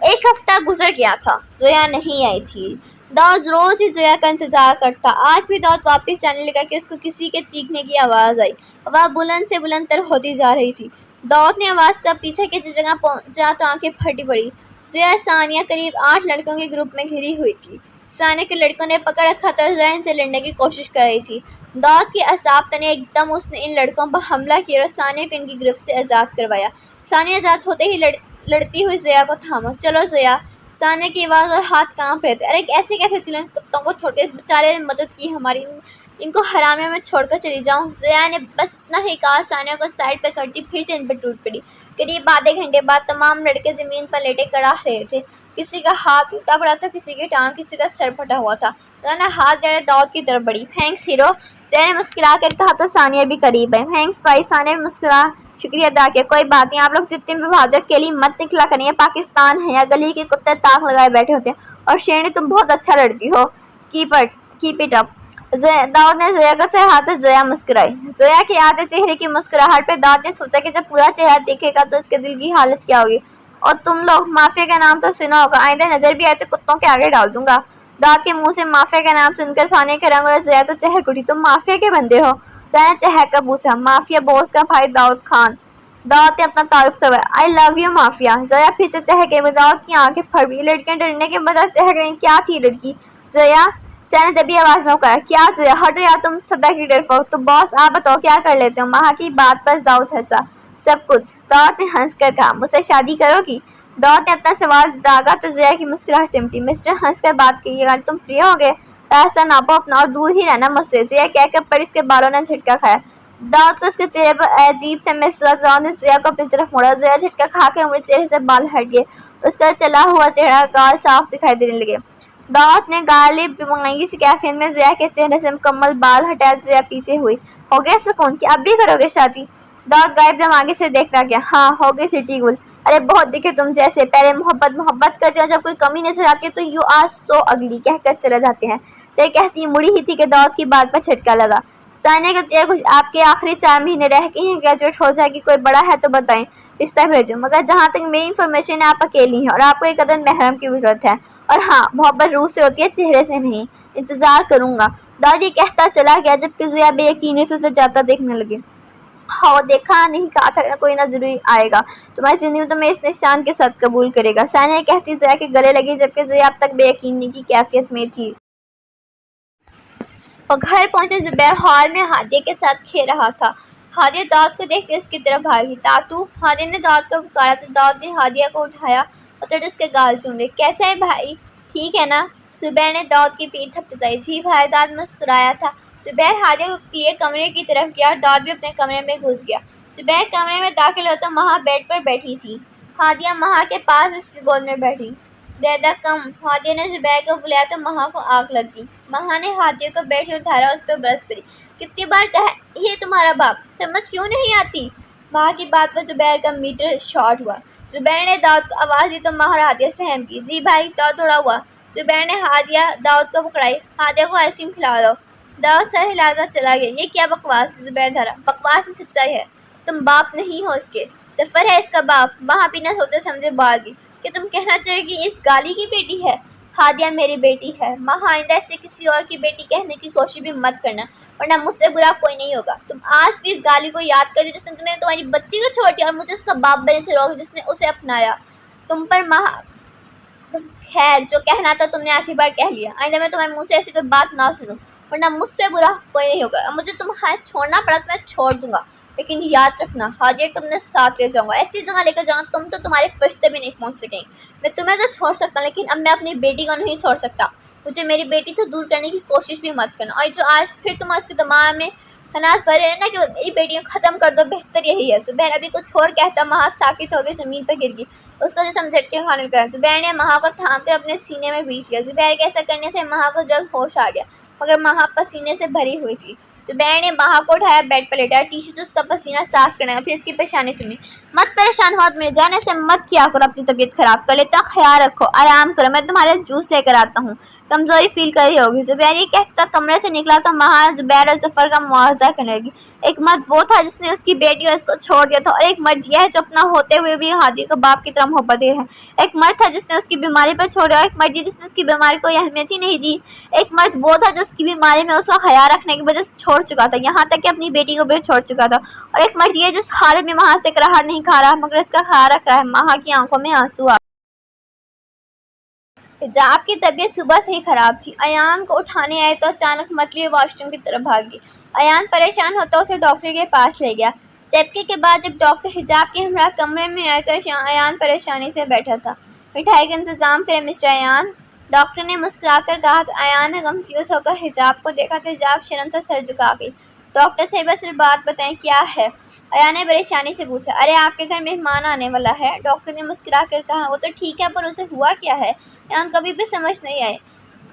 एक हफ्ता गुजर गया था, जोया नहीं आई थी। दाऊद रोज ही जोया का इंतजार करता। आज भी दाऊद वापस जाने लगा कि उसको किसी के चीखने की आवाज़ आई। आवाज़ बुलंद से बुलंदतर होती जा रही थी। दाऊद ने आवाज़ का पीछे की जगह पहुंचा तो आंखें फटी पड़ी। जोया सानिया करीब 8 लड़कों के ग्रुप में घिरी हुई थी। सानिया के लड़कों ने पकड़ रखा था, जोया इनसे लड़ने की कोशिश कर रही थी। दाऊद के असाब तने एकदम उसने इन लड़कों पर हमला किया और सानिया को इनकी गिरफ्त से आज़ाद करवाया। सानिया आज़ाद होते ही लड़ती हुई जोया को थामा। चलो जोया, सानिया की आवाज़ और हाथ कांप रहे थे। अरे ऐसे कैसे चलें, कुत्तों को छोड़ के, बेचारे ने मदद की हमारी, इनको हरामे में छोड़कर चली जाऊं। जोया ने बस इतना ही कहा, सानिया को साइड पर करती फिर से इन पर टूट पड़ी। करीब आधे घंटे बाद तमाम लड़के ज़मीन पर लेटे कड़ा रहे थे। किसी का हाथ टूटा पड़ा था, किसी की टांग, किसी का सर फटा हुआ था। जोया ने हाथ जोड़े दाऊद की तरफ बढ़ी। थैंक्स हीरो, जोया ने मुस्कुरा कर कहा तो सानिया भी करीब है। थैंक्स भाई, सानिया ने मुस्कुरा शुक्रिया अदा किया। कोई बात नहीं, आप लोग जितने भी बहादुर अकेली मत निकला करें, पाकिस्तान है या गली के कुत्ते ताक लगाए बैठे होते हैं। और शेरनी, तुम बहुत अच्छा लड़ती हो, कीप इट अप। दाऊद ने जोया को चाहा तो जोया मुस्कुराई। जोया के आधे चेहरे की मुस्कुराहट पे दाऊद ने सोचा कि जब पूरा चेहरा देखेगा तो उसके दिल की हालत क्या होगी। और तुम लोग, माफिया का नाम तो सुना होगा, आइंदा नजर भी आए तो कुत्तों के आगे डाल दूंगा। दाऊद के मुंह से माफिया का नाम सुनकर सानिया के रंग और जोया तो चहक उठी। तुम माफिया के बंदे हो? जोया ने चहक कर पूछा। माफिया बॉस का भाई दाऊद खान। दाऊद ने अपना तारुफ करवाया। I love you mafia. Zoya फिर से चहक गई। दाऊद की आंखें फट गई। लड़कियां डरने के बजाय चहक रही। क्या थी लड़की? जोया, सैन दबी आवाज में कहा। क्या जोया, हटो यार, तुम सदा की डरपोक। तो बॉस आप बताओ क्या कर लेते हो? माँ की बात पर दाऊद हंसा। सब कुछ। दाऊद ने हंसकर कहा। मुझसे शादी करोगी? दाऊद ने अपना सवाल दागा तो जोया की मुस्कुराहट सिमटी। मिस्टर हंसकर बात कीजिएगा, तुम फ्री हो गए? पैसा नापो अपना और दूर ही रहना मुझसे। जोया कहकर पर इसके बालों ने झटका खाया। दाऊद को उसके चेहरे पर अजीब से महसूस। दाऊद ने जोया को अपनी तरफ मोड़ा। जोया झटका खा के उंगली चेहरे से बाल हट गए। उसका चला हुआ चेहरा गाल साफ दिखाई देने लगे। दाऊद ने गालिब महंगी सी कैफियत में जोया के चेहरे से मुकम्मल बाल हटाया। जोया पीछे हुई। हो गया सुकून? कि अब भी करोगे शादी? दाऊद गायब आगे से देखता गया। हाँ, हो गई सिटी गुल। अरे बहुत दिखे तुम जैसे, पहले मोहब्बत करते हो, जब कोई कमी नजर आती है तो यू आर सो अगली कहकर चले जाते हैं। तो कहती मुड़ी ही थी कि दाऊद की बात पर झटका लगा। सानिया के चेहरे कुछ, आपके आखिरी 4 महीने रह गए हैं, ग्रेजुएट हो जाएगी, कोई बड़ा है तो बताएं, रिश्ता भेजो। मगर जहाँ तक मेरी इन्फॉर्मेशन है आप अकेली हैं और आपको एक कदर महरम की जरूरत है। और हाँ, मोहब्बत रूह से होती है, चेहरे से नहीं। इंतजार करूंगा। दाऊद ये कहता चला गया जबकि जोया बेयकीनी से उसे जाता देखने लगी। हाँ, देखा नहीं, कहा था कोई ना जरूर आएगा तुम्हारी जिंदगी में, तुम्हें इस निशान के साथ कबूल करेगा। सानिया कहती जोया के गले लगी जबकि जोया अब तक बेयकीनी की कैफियत में थी। और घर पहुंचे जुबैर हॉल में हादिया के साथ खेल रहा था। हादिया दाऊद को देखते उसकी तरफ भागी। तातू, हादिया ने दाऊद को पुकारा तो दाऊद ने हादिया को उठाया और चढ़ उसके गाल चूमे। कैसा है भाई, ठीक है ना? जुबैर ने दाऊद की पीठ थपथपाई। जी भाई, दाऊद मुस्कुराया था। जुबैर हादिया को किए कमरे की तरफ गया और दाऊद भी अपने कमरे में घुस गया। जुबैर कमरे में दाखिल होता महा बेड पर बैठी थी। हादिया महा के पास उसकी गोद में बैठी। दादा कम। हादिया ने जुबैर को बुलाया तो महा को आग लगी। महा ने हादिया को बेड से उठाया, उस पर बरस पड़ी। कितनी बार कहा ये तुम्हारा बाप, समझ क्यों नहीं आती? महा की बात पर जुबैर का मीटर शॉर्ट हुआ। जुबैर ने दाऊद को आवाज़ दी तो महा और हादिया सहम की। जी भाई, दाऊद थोड़ा हुआ। जुबैर ने हादिया दाऊद को पकड़ाई। हादिया को आइसक्रीम खिला लो। दाऊद सर हिलाता चला गया। ये क्या बकवास? जुबैर धरा। बकवास में सच्चाई है, तुम बाप नहीं हो इसके, जफर है इसका बाप। महा बिना सोचे समझे बाहर गई। कि तुम कहना चाहिए कि इस गाली की बेटी है? हादिया मेरी बेटी है। महा, आइंदा से किसी और की बेटी कहने की कोशिश भी मत करना, वरना मुझसे बुरा कोई नहीं होगा। तुम आज भी इस गाली को याद कर जिसने तुम्हें तुम्हारी बच्ची को छोड़ दिया और मुझे उसका बाप बनने से रोक जिसने उसे अपनाया। तुम पर महा, खैर जो कहना था तुमने आखिरी बार कह लिया। आइंदा मैं तुम्हारे मुँह से ऐसी कोई बात ना सुनूं, वरना मुझसे बुरा कोई नहीं होगा। मुझे तुम्हारे छोड़ना पड़ा तो मैं छोड़ दूंगा, लेकिन याद रखना हादिया को अपने साथ ले जाऊंगा, ऐसी जगह लेकर जाऊंगा तुम तो तुम्हारे फरिश्ते भी नहीं पहुंच सकेंगे। मैं तुम्हें तो छोड़ सकता, लेकिन अब मैं अपनी बेटी को नहीं छोड़ सकता। मुझे मेरी बेटी तो दूर करने की कोशिश भी मत करना। और जो आज फिर तुम्हारे दिमाग में खनाज भरे है ना कि मेरी बेटियां ख़त्म कर दो, बेहतर यही है। जुबैर अभी कुछ और कहता महा साकित हो गई, ज़मीन पर गिर गई। उसका जिसम झटके खाने लगा। जुबैर ने महा को थाम कर अपने सीने में बीच लिया। जुबैर के ऐसा करने से महा को जल्द होश आ गया, मगर महा पसीने से भरी हुई थी। जुबैर ने महा को उठाया, बेड पर लेटाया, टिश्यू से उसका पसीना साफ करना, फिर इसकी पेशानी चुमी। मत परेशान हो, मेरे जाने से मत किया करो, अपनी तबीयत खराब कर लेता, ख्याल रखो, आराम करो, मैं तुम्हारे जूस लेकर आता हूँ। कमजोरी फील कर रही होगी। जुबैर ये कहता कमरे से निकला तो वहाँ जुबैर और जफर का मुआवजा करने लगी। एक मर्द वो था जिसने उसकी बेटी और उसको छोड़ दिया था, और एक मर्द यह है जो अपना होते हुए भी हादी को बाप की तरह मोहब्बत है। एक मर्द था जिसने उसकी बीमारी पर छोड़ा, और एक मर्द जिसने उसकी बीमारी को अहमियत ही नहीं दी। एक मर्द वो था जो उसकी बीमारी में उसका ख्याल रखने की वजह से छोड़ चुका था, यहाँ तक कि अपनी बेटी को भी छोड़ चुका था। और एक मर्द ये जिस हालत में वहाँ से कराहट नहीं खा रहा मगर इसका ख्याल रख रहा है। वहाँ की आंखों में आंसू आ। हिजाब की तबीयत सुबह से ही खराब थी। अयान को उठाने आए तो अचानक मतली वॉशरूम की तरफ भागी। अयान परेशान होता उसे डॉक्टर के पास ले गया। झपके के बाद जब डॉक्टर हिजाब के हमरा कमरे में आए तो अयान परेशानी से बैठा था। मिठाई का इंतजाम करें मिस्टर अयान, डॉक्टर ने मुस्कुराकर कहा। तो अयान ने कंफ्यूज होकर हिजाब को देखा तो हिजाब शर्म से सर झुका गई। डॉक्टर से बस बात बताएं क्या है, अयान ने परेशानी से पूछा। अरे आपके घर मेहमान आने वाला है, डॉक्टर ने मुस्कुरा कर कहा। वो तो ठीक है पर उसे हुआ क्या है, अयान कभी भी समझ नहीं आए।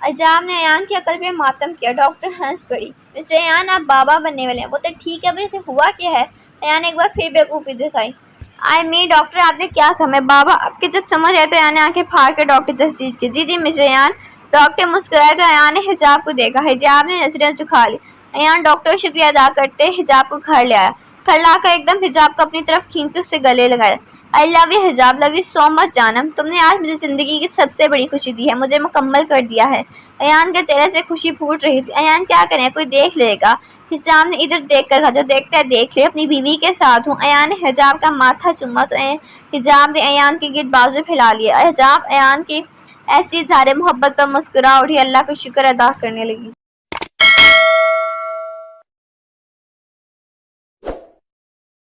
हिजाब ने अयान की अकल पे मातम किया। डॉक्टर हंस पड़ी। मिस्टर अयान आप बाबा बनने वाले हैं। वो तो ठीक है पर इसे हुआ क्या है, अयान ने एक बार फिर बेवकूफ़ी दिखाई। आई मी डॉक्टर आपने क्या कहा, मैं बाबा आपके जब समझ आए तो अयान ने आंखें फाड़ कर डॉक्टर तस्दीक की। जी जी मिस्टर अयान, डॉक्टर मुस्कुराए तो अयान ने हिजाब को देखा। हिजाब ने नजरें झुका ली। अयान डॉक्टर का शुक्रिया अदा करते हिजाब को घर ले आया। घर लाकर एकदम हिजाब को अपनी तरफ खींच कर उससे गले लगाया। आई लव यू हिजाब, लव यू सो मच जानम, तुमने आज मुझे ज़िंदगी की सबसे बड़ी खुशी दी है, मुझे मुकम्मल कर दिया है। अयान के चेहरे से खुशी फूट रही थी। अयान क्या करें, कोई देख लेगा। हिजाब ने इधर देख कर कहा जो देखता है देख ले, अपनी बीवी के साथ हूँ। अयान ने हिजाब का माथा चूमा तो हिजाब ने अयान के गिर्द बाजू फैला लिया। हिजाब अयान की ऐसी इज़हार मोहब्बत पर मुस्कुरा उठी, अल्लाह का शुक्र अदा करने लगी।